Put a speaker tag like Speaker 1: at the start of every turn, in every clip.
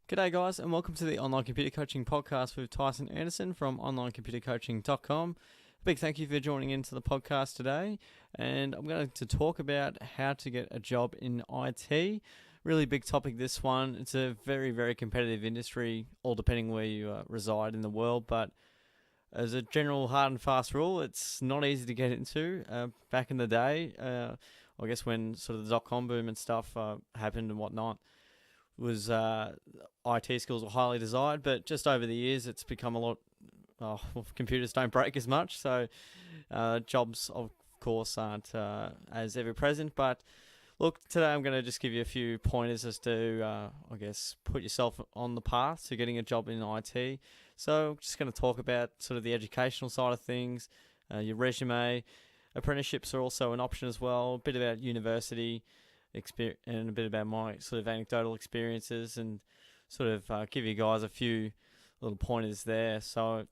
Speaker 1: G'day guys, and welcome to the Online Computer Coaching Podcast with Tyson Anderson from onlinecomputercoaching.com. Big thank you for joining into the podcast today, and I'm going to talk about how to get a job in IT. Really big topic, this one. It's a very, very competitive industry, all depending where you reside in the world, but as a general hard and fast rule, it's not easy to get into. Back in the day, I guess when sort of the dot-com boom and stuff happened and whatnot, was IT skills were highly desired, but just over the years it's become a lot. Computers don't break as much, so jobs of course aren't as ever present. But look, today I'm going to just give you a few pointers as to put yourself on the path to getting a job in IT. So I'm just going to talk about sort of the educational side of things, your resume. Apprenticeships are also an option as well. A bit about university experience and a bit about my sort of anecdotal experiences, and sort of give you guys a few little pointers there. So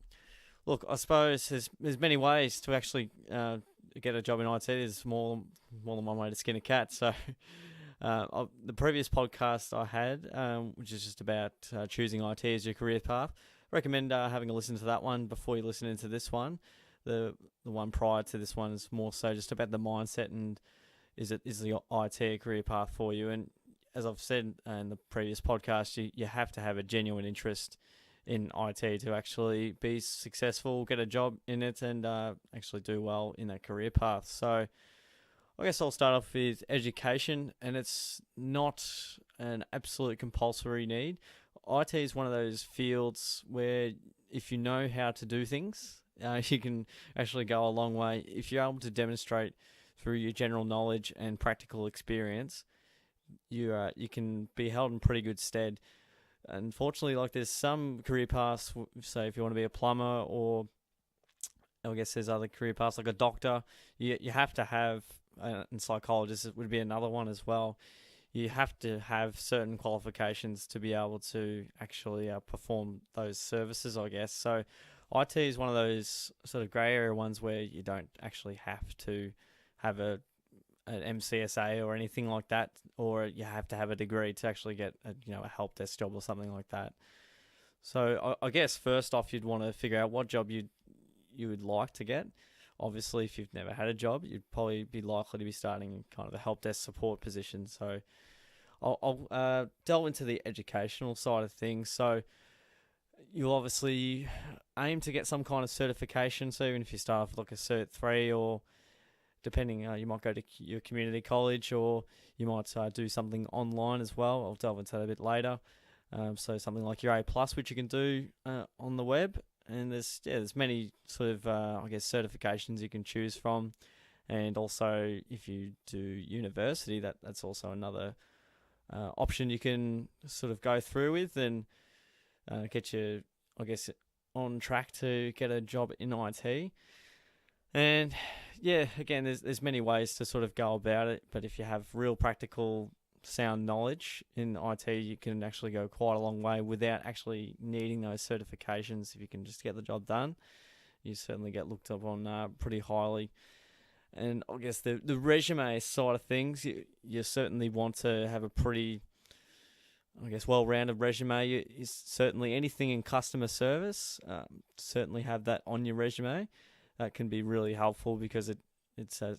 Speaker 1: look, I suppose there's many ways to actually get a job in IT. There's more than one way to skin a cat. So the previous podcast I had, which is just about choosing IT as your career path, recommend having a listen to that one before you listen into this one. The one prior to this one is more so just about the mindset and is the IT a career path for you? And as I've said in the previous podcast, you have to have a genuine interest in IT to actually be successful, get a job in it, and actually do well in that career path. So I guess I'll start off with education, and it's not an absolute compulsory need. IT is one of those fields where if you know how to do things, you can actually go a long way. If you're able to demonstrate through your general knowledge and practical experience, you can be held in pretty good stead. Unfortunately, like there's some career paths, say if you want to be a plumber, or I guess there's other career paths like a doctor, you have to have, and psychologist would be another one as well. You have to have certain qualifications to be able to actually perform those services, I guess. So IT is one of those sort of grey area ones where you don't actually have to have an MCSA or anything like that, or you have to have a degree to actually get a help desk job or something like that. So I guess first off, you'd want to figure out what job you would like to get. Obviously, if you've never had a job, you'd probably be likely to be starting in kind of a help desk support position. So I'll delve into the educational side of things. So you'll obviously aim to get some kind of certification. So even if you start off with like a Cert 3, or depending, you might go to your community college, or you might do something online as well. I'll delve into that a bit later. So something like your A+, which you can do on the web. And there's many sort of, certifications you can choose from. And also, if you do university, that's also another option you can sort of go through with and get you, on track to get a job in IT. And yeah, again, there's many ways to sort of go about it, but if you have real practical sound knowledge in IT, you can actually go quite a long way without actually needing those certifications. If you can just get the job done, you certainly get looked up on pretty highly. And I guess the resume side of things, you certainly want to have a pretty, well-rounded resume. Is certainly anything in customer service, certainly have that on your resume. That can be really helpful because it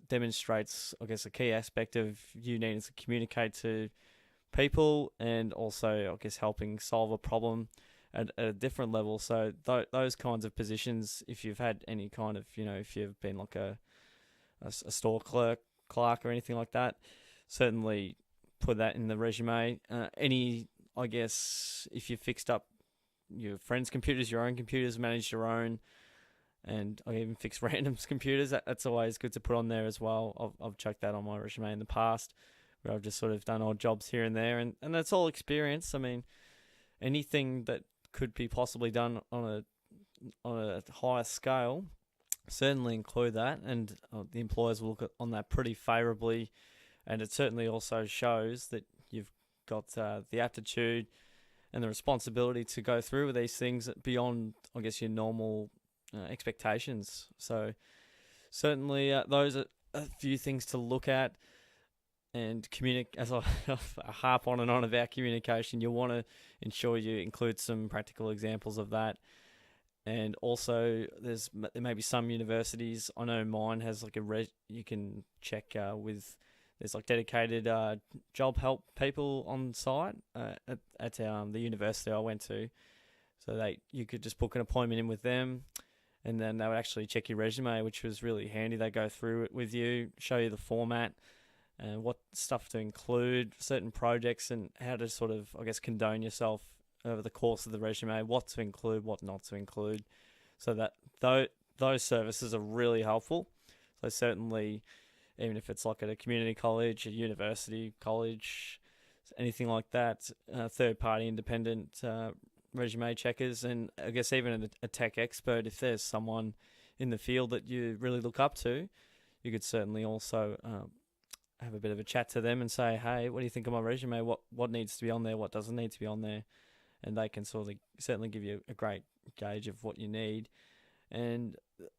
Speaker 1: demonstrates, a key aspect of you needing to communicate to people, and also, helping solve a problem at a different level. So those kinds of positions, if you've had any kind of, if you've been like a store clerk or anything like that, certainly put that in the resume. If you fixed up your friends' computers, your own computers, managed your own, and I even fix random's computers, that's always good to put on there as well. I've chucked that on my resume in the past, where I've just sort of done odd jobs here and there, and that's all experience. I mean, anything that could be possibly done on a higher scale, certainly include that, and the employers will look on that pretty favourably. And it certainly also shows that you've got the aptitude and the responsibility to go through with these things beyond, your normal expectations. So certainly those are a few things to look at. and as I harp on and on about communication, you want to ensure you include some practical examples of that. And also, there may be some universities. I know mine has like you can check there's like dedicated job help people on site at the university I went to. So you could just book an appointment in with them, and then they would actually check your resume, which was really handy. They go through it with you, show you the format and what stuff to include, certain projects, and how to sort of, I guess, condone yourself over the course of the resume, what to include, what not to include. So that those services are really helpful. So certainly, even if it's like at a community college, a university college, anything like that, third-party independent resume checkers, and I guess even a tech expert, if there's someone in the field that you really look up to, you could certainly also have a bit of a chat to them and say, hey, what do you think of my resume? What needs to be on there? What doesn't need to be on there? And they can certainly give you a great gauge of what you need. And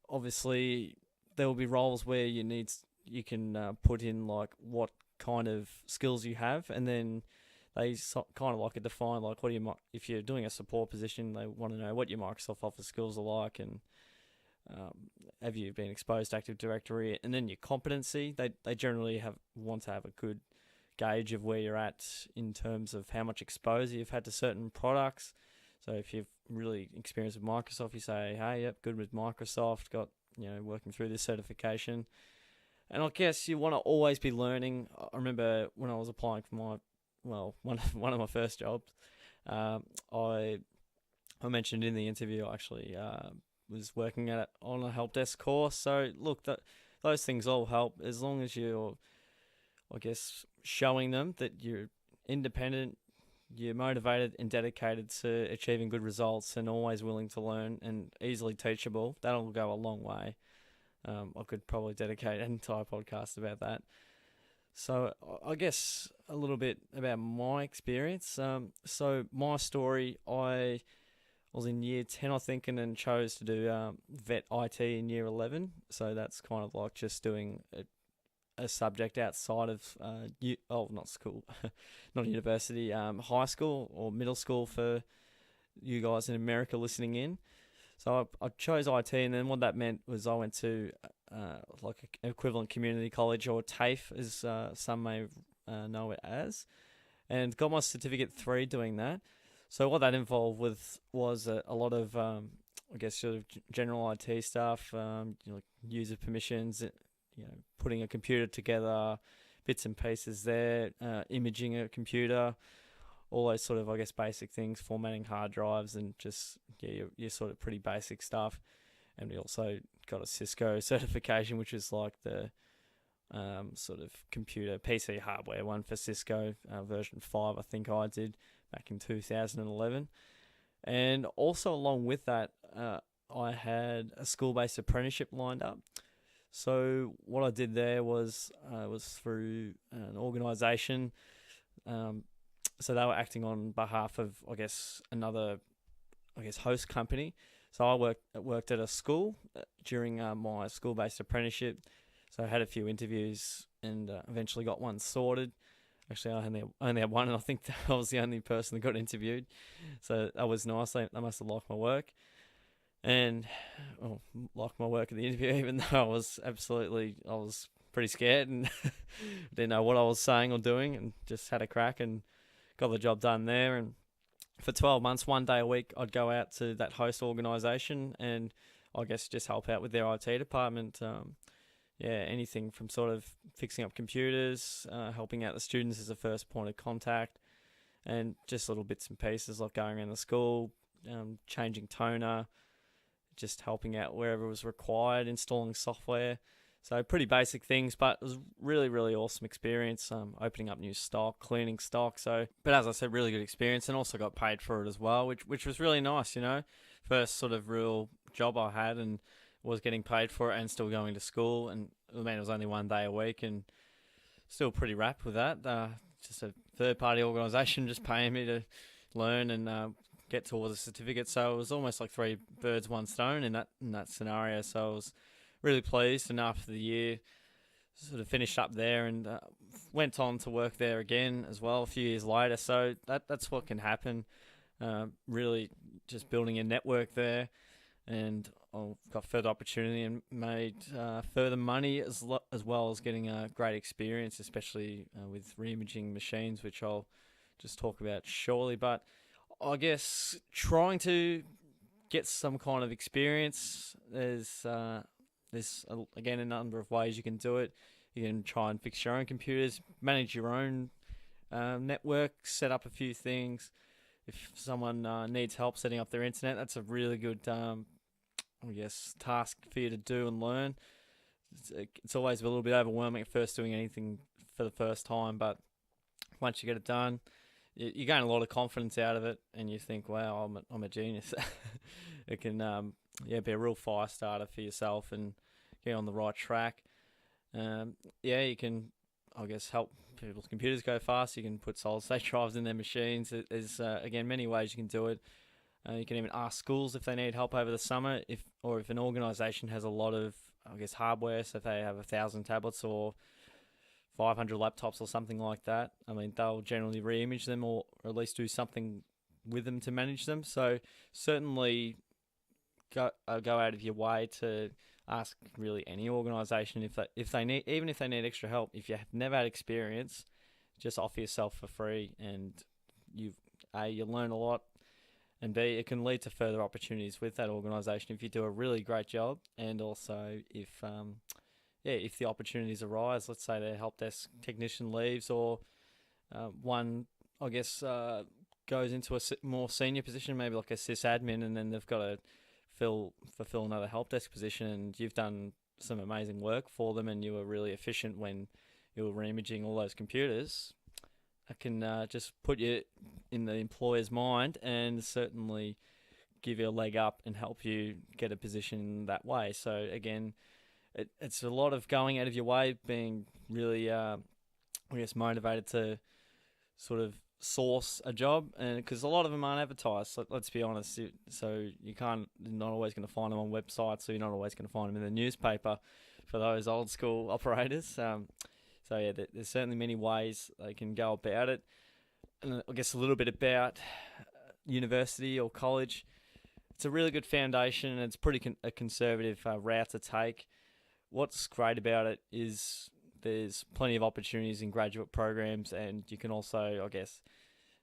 Speaker 1: obviously, there will be roles where you can put in like what kind of skills you have, and then they kind of like to define like if you're doing a support position, they want to know what your Microsoft Office skills are like, and have you been exposed to Active Directory, and then your competency. They generally want to have a good gauge of where you're at in terms of how much exposure you've had to certain products. So if you've really experienced with Microsoft, you say, hey, yep, good with Microsoft, got working through this certification. And I guess you want to always be learning. I remember when I was applying for one of my first jobs, I mentioned in the interview I actually was working on a help desk course. So look, those things all help as long as you're, I guess, showing them that you're independent, you're motivated and dedicated to achieving good results, and always willing to learn and easily teachable. That'll go a long way. I could probably dedicate an entire podcast about that. So I guess a little bit about my experience. So my story, I was in year 10, I think, and then chose to do vet IT in year 11. So that's kind of like just doing a subject outside of not school, not university, high school or middle school for you guys in America listening in. So I chose IT, and then what that meant was I went to like an equivalent community college, or TAFE as some may know it as, and got my certificate 3 doing that. So what that involved was a lot of I guess sort of general IT stuff, like user permissions, putting a computer together, bits and pieces there, imaging a computer, all those sort of, I guess, basic things, formatting hard drives, and just, your sort of pretty basic stuff. And we also got a Cisco certification, which is like the sort of computer PC hardware one for Cisco, version 5, I think I did back in 2011. And also along with that, I had a school-based apprenticeship lined up. So what I did there was through an organisation. So they were acting on behalf of, I guess, another, host company. So I worked at a school during my school-based apprenticeship. So I had a few interviews and eventually got one sorted. Actually, I only had one, and I think I was the only person that got interviewed. So that was nice. They must have liked my work. And liked my work at the interview, even though I was pretty scared and didn't know what I was saying or doing, and just had a crack and got the job done there. And for 12 months, 1 day a week, I'd go out to that host organisation and I guess just help out with their IT department. Anything from sort of fixing up computers, helping out the students as a first point of contact, and just little bits and pieces like going around the school, changing toner, just helping out wherever was required, installing software. So pretty basic things, but it was really, really awesome experience, opening up new stock, cleaning stock. But as I said, really good experience, and also got paid for it as well, which was really nice, First sort of real job I had, and was getting paid for it and still going to school. And it was only 1 day a week, and still pretty wrapped with that. Just a third-party organisation just paying me to learn and get towards a certificate. So it was almost like 3 birds, 1 stone in that scenario. So I was really pleased, and after the year sort of finished up there and went on to work there again as well a few years later. So that's what can happen. Really just building a network there, and I've got further opportunity and made further money as well as getting a great experience, especially with reimaging machines, which I'll just talk about shortly. But I guess trying to get some kind of experience, there's again a number of ways you can do it. You can try and fix your own computers, manage your own network, set up a few things. If someone needs help setting up their internet, that's a really good, task for you to do and learn. It's always a little bit overwhelming at first doing anything for the first time, but once you get it done, you gain a lot of confidence out of it, and you think, "Wow, I'm a genius." It can, be a real fire starter for yourself and get on the right track. You can, help people's computers go fast. You can put solid-state drives in their machines. There's again many ways you can do it. You can even ask schools if they need help over the summer, if an organisation has a lot of hardware. So if they have 1,000 tablets or 500 laptops or something like that, they'll generally re-image them or at least do something with them to manage them. So certainly go out of your way to ask really any organisation if they need extra help. If you have never had experience, just offer yourself for free, and you learn a lot, and B, it can lead to further opportunities with that organisation if you do a really great job, and also if the opportunities arise. Let's say their help desk technician leaves, or one goes into a more senior position, maybe like a sysadmin, and then they've got to fulfill another help desk position, and you've done some amazing work for them and you were really efficient when you were reimaging all those computers. I can just put you in the employer's mind and certainly give you a leg up and help you get a position that way. So again, it's a lot of going out of your way, being really motivated to sort of source a job, and because a lot of them aren't advertised, so let's be honest, so you're not always going to find them on websites, so you're not always going to find them in the newspaper for those old school operators. There's certainly many ways they can go about it. And I guess a little bit about university or college. It's a really good foundation, and it's pretty a conservative route to take. What's great about it is there's plenty of opportunities in graduate programs, and you can also,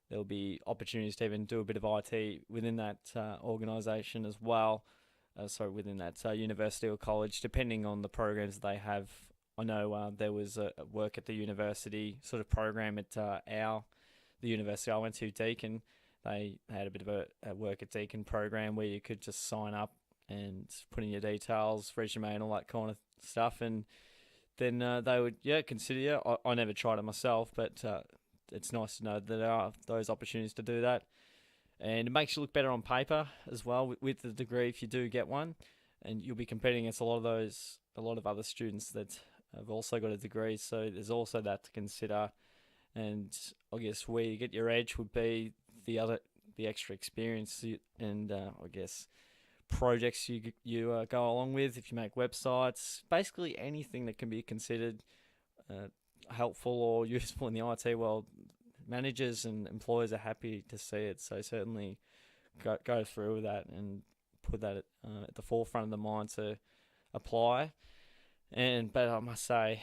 Speaker 1: there'll be opportunities to even do a bit of IT within that organisation as well. Within that university or college, depending on the programs that they have. I know there was a work at the university sort of program at the university I went to, Deakin. They had a bit of a work at Deakin program where you could just sign up and put in your details, resume and all that kind of stuff, and then they would consider you. I never tried it myself, but it's nice to know that there are those opportunities to do that, and it makes you look better on paper as well with the degree if you do get one, and you'll be competing against a lot of other students that have also got a degree. So there's also that to consider, and I guess where you get your edge would be the extra experience and projects you go along with. If you make websites, basically anything that can be considered helpful or useful in the IT world, managers and employers are happy to see it. So certainly go through with that and put that at the forefront of the mind to apply. But I must say,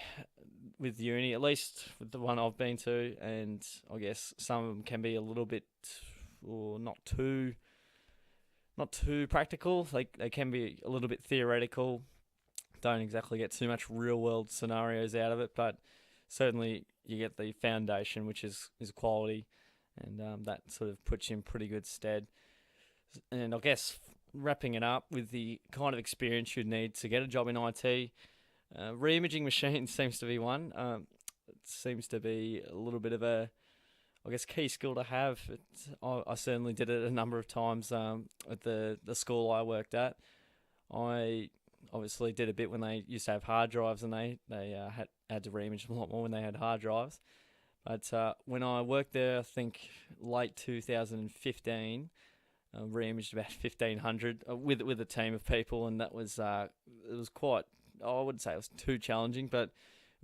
Speaker 1: with uni, at least with the one I've been to, and I guess some of them can be a little bit or not too practical. They can be a little bit theoretical. Don't exactly get too much real world scenarios out of it, but certainly you get the foundation, which is quality, and that sort of puts you in pretty good stead. And I guess wrapping it up with the kind of experience you'd need to get a job in IT, reimaging machines seems to be one. It seems to be a little bit of a key skill to have. I certainly did it a number of times at the school I worked at. I obviously did a bit when they used to have hard drives, and they had to reimage a lot more when they had hard drives. But when I worked there, I think late 2015, reimaged about 1,500 with a team of people, and that was it was quite. I wouldn't say it was too challenging, but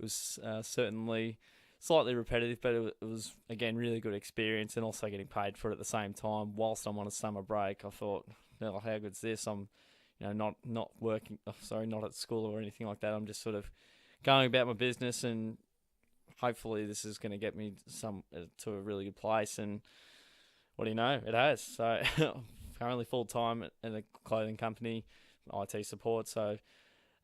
Speaker 1: It was certainly slightly repetitive, but it was again really good experience, and also getting paid for it at the same time whilst I'm on a summer break. I thought, how good's this? I'm, not working. Not at school or anything like that. I'm just sort of going about my business, and hopefully this is going to get me to a really good place. And what do you know? It has. So currently full time at a clothing company, IT support. So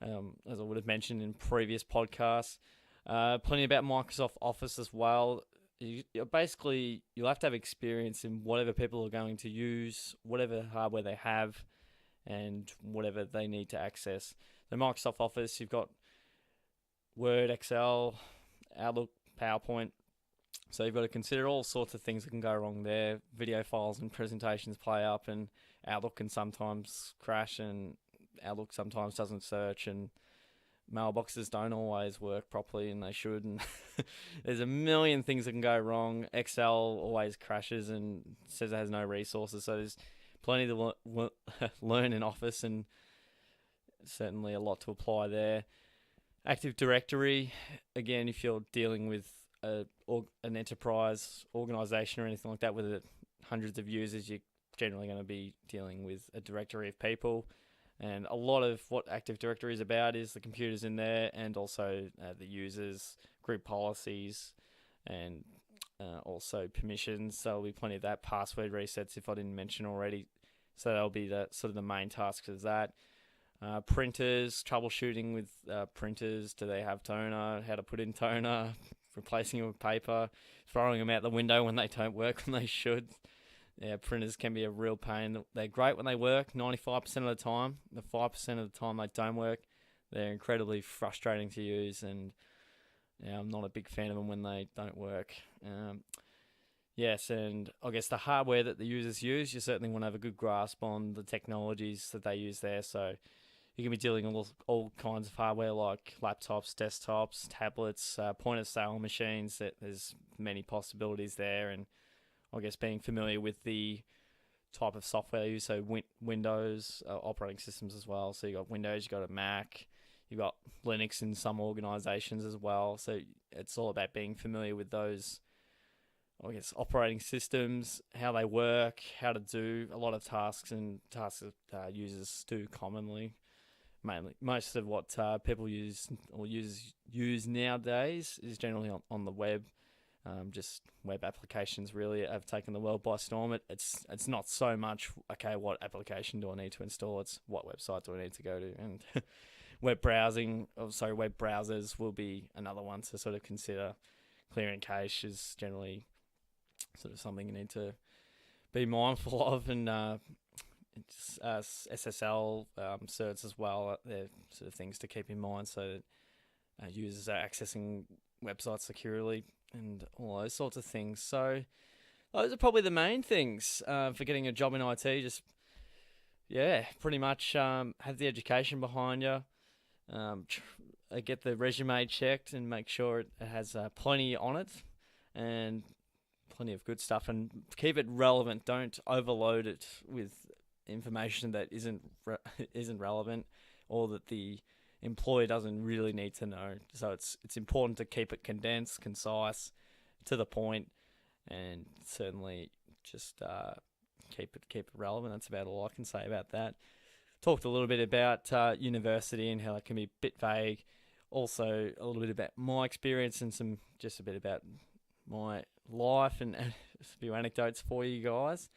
Speaker 1: as I would have mentioned in previous podcasts, plenty about Microsoft Office as well. You'll have to have experience in whatever people are going to use, whatever hardware they have, and whatever they need to access. So Microsoft Office, you've got Word, Excel, Outlook, PowerPoint. So you've got to consider all sorts of things that can go wrong there. Video files and presentations play up, and Outlook can sometimes crash, and Outlook sometimes doesn't search, and mailboxes don't always work properly, and they should. And there's a million things that can go wrong. Excel always crashes and says it has no resources. So there's plenty to learn in Office, and certainly a lot to apply there. Active Directory, again, if you're dealing with an enterprise organization or anything like that with hundreds of users, you're generally going to be dealing with a directory of people. And a lot of what Active Directory is about is the computers in there, and also the users, group policies, and also permissions. So there'll be plenty of that. Password resets, if I didn't mention already. So that'll be the sort of the main tasks of that. Printers, troubleshooting with printers. Do they have toner? How to put in toner? Replacing them with paper. Throwing them out the window when they don't work when they should. Yeah, printers can be a real pain. They're great when they work 95% of the time. The 5% of the time they don't work, they're incredibly frustrating to use, and I'm not a big fan of them when they don't work. Yes, and I guess the hardware that the users use, you certainly want to have a good grasp on the technologies that they use there. So you can be dealing with all kinds of hardware like laptops, desktops, tablets, point-of-sale machines. There's many possibilities there, and I guess being familiar with the type of software you use, so Windows operating systems as well. So you got Windows, you got a Mac, you got Linux in some organizations as well. So it's all about being familiar with those, I guess, operating systems, how they work, how to do a lot of tasks that users do commonly. Mainly, most of what people use or users use nowadays is generally on the web. Just web applications really have taken the world by storm. It's not so much, okay, what application do I need to install? It's what website do I need to go to? And web browsers will be another one to sort of consider. Clearing cache is generally sort of something you need to be mindful of, and SSL certs as well. They're sort of things to keep in mind so that users are accessing websites securely, and all those sorts of things. So those are probably the main things for getting a job in IT. Just, pretty much have the education behind you. Get the resume checked and make sure it has plenty on it, and plenty of good stuff, and keep it relevant. Don't overload it with information that isn't relevant, or that the employer doesn't really need to know. So it's important to keep it condensed, concise, to the point, and certainly just keep it relevant. That's about all I can say about that. Talked a little bit about university and how it can be a bit vague. Also a little bit about my experience and just a bit about my life and a few anecdotes for you guys.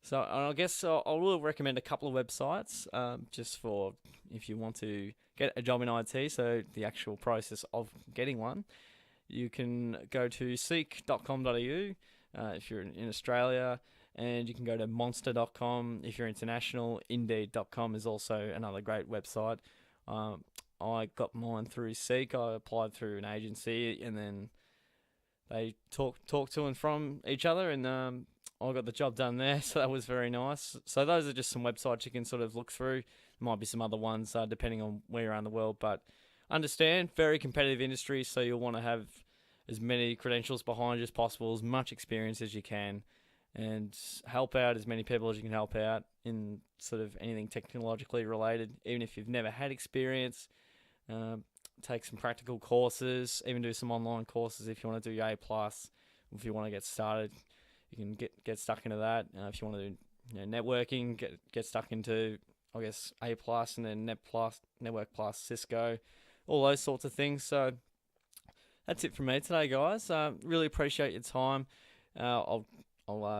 Speaker 1: So I guess I will recommend a couple of websites just for if you want to get a job in IT, so the actual process of getting one. You can go to seek.com.au if you're in Australia, and you can go to monster.com if you're international. Indeed.com is also another great website. I got mine through Seek. I applied through an agency, and then they talk to and from each other, and I got the job done there, so that was very nice. So those are just some websites you can sort of look through. There might be some other ones depending on where you're around the world, but understand, very competitive industry, so you'll want to have as many credentials behind you as possible, as much experience as you can, and help out as many people as you can help out in sort of anything technologically related, even if you've never had experience. take some practical courses, even do some online courses if you want to do your A+. If you want to get started, you can get stuck into that. If you want to do networking, get stuck into, I guess, A+, and then Network Plus, Cisco, all those sorts of things. So that's it from me today, guys. Really appreciate your time. I'll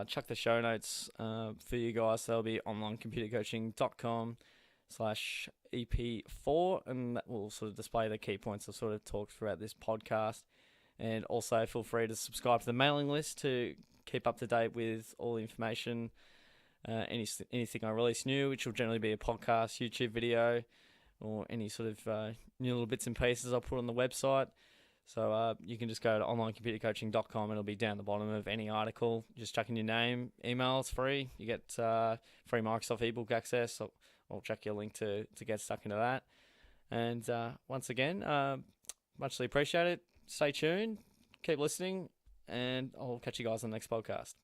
Speaker 1: chuck the show notes for you guys. That'll be onlinecomputercoaching.com/EP4, and that will sort of display the key points I've sort of talked throughout this podcast. And also feel free to subscribe to the mailing list to keep up to date with all the information, anything I release new, which will generally be a podcast, YouTube video, or any sort of new little bits and pieces I'll put on the website. So you can just go to onlinecomputercoaching.com. It'll be down the bottom of any article. Just chuck in your name. Email, it's free. You get free Microsoft ebook access. I'll check your link to get stuck into that. And once again, muchly appreciate it. Stay tuned. Keep listening. And I'll catch you guys on the next podcast.